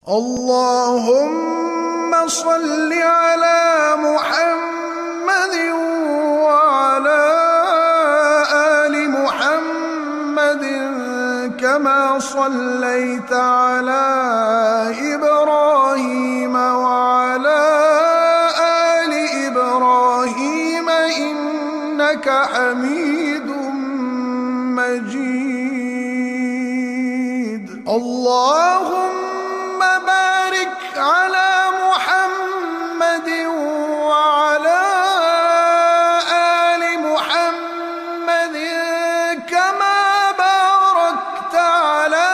اللهم صل على محمد وعلى آل محمد كما صليت على إبراهيم وعلى آل إبراهيم إنك حميد مجيد. اللهم بارك على محمد وعلى آل محمد كما باركت على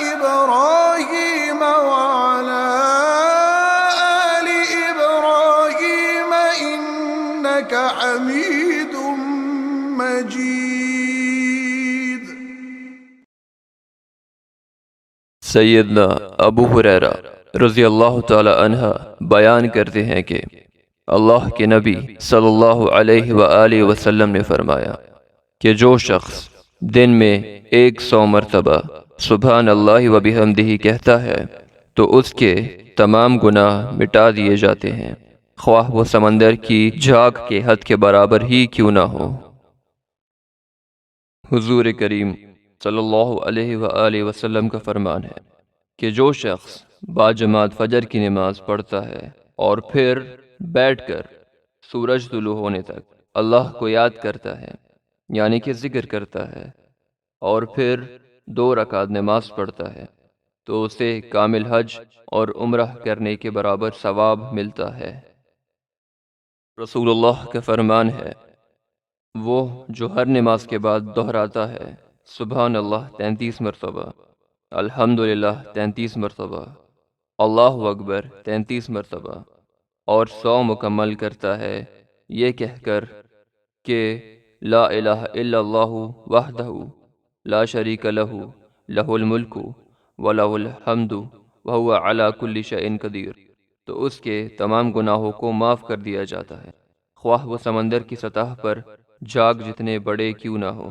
إبراهيم وعلى آل إبراهيم إنك حميد مجيد. سیدنا ابو ہریرہ رضی اللہ تعالی عنہ بیان کرتے ہیں کہ اللہ کے نبی صلی اللہ علیہ وآلہ وسلم نے فرمایا کہ جو شخص دن میں 100 مرتبہ سبحان اللہ و بحمدہ کہتا ہے تو اس کے تمام گناہ مٹا دیے جاتے ہیں، خواہ وہ سمندر کی جھاگ کے حد کے برابر ہی کیوں نہ ہو۔ حضور کریم صلی اللہ علیہ وآلہ وسلم کا فرمان ہے کہ جو شخص باجماعت فجر کی نماز پڑھتا ہے اور پھر بیٹھ کر سورج طلوع ہونے تک اللہ کو یاد کرتا ہے، یعنی کہ ذکر کرتا ہے، اور پھر 2 رکعت نماز پڑھتا ہے تو اسے کامل حج اور عمرہ کرنے کے برابر ثواب ملتا ہے۔ رسول اللہ کا فرمان ہے وہ جو ہر نماز کے بعد دہراتا ہے سبحان اللہ 33 مرتبہ، الحمدللہ 33 مرتبہ، اللہ اکبر 33 مرتبہ، اور 100 مکمل کرتا ہے یہ کہہ کر کہ لا الہ الا اللہ وحدہ لا شریک لہ لہ الملک ولہ الحمد وہو علی کل شیء قدیر، تو اس کے تمام گناہوں کو معاف کر دیا جاتا ہے، خواہ وہ سمندر کی سطح پر جھاگ جتنے بڑے کیوں نہ ہو۔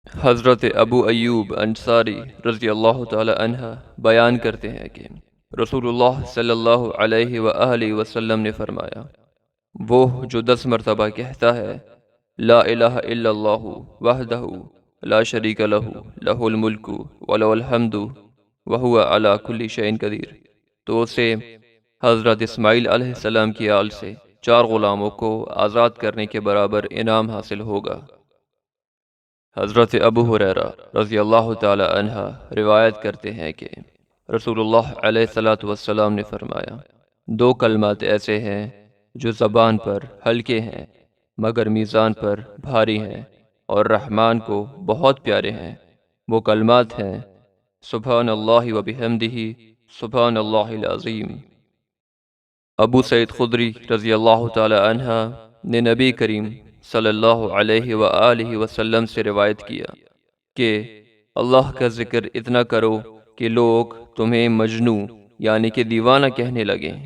حضرت ابو ایوب انصاری رضی اللہ تعالی عنہ بیان کرتے ہیں کہ رسول اللہ صلی اللہ علیہ وآلہ وسلم نے فرمایا وہ جو 10 مرتبہ کہتا ہے لا الہ الا اللہ وحدہ لا شریک لہ لہ الملک ولہ الحمد وہو علی کل شیء قدیر، تو اسے حضرت اسماعیل علیہ السلام کی آل سے 4 غلاموں کو آزاد کرنے کے برابر انعام حاصل ہوگا۔ حضرت ابو ہریرہ رضی اللہ تعالی عنہ روایت کرتے ہیں کہ رسول اللہ علیہ السلام نے فرمایا 2 کلمات ایسے ہیں جو زبان پر ہلکے ہیں مگر میزان پر بھاری ہیں اور رحمان کو بہت پیارے ہیں، وہ کلمات ہیں سبحان اللہ و بحمدہ سبحان اللہ العظیم۔ ابو سعید خدری رضی اللہ تعالی عنہ نے نبی کریم صلی اللہ علیہ وآلہ وسلم سے روایت کیا کہ اللہ کا ذکر اتنا کرو کہ لوگ تمہیں مجنوں یعنی کہ دیوانہ کہنے لگیں۔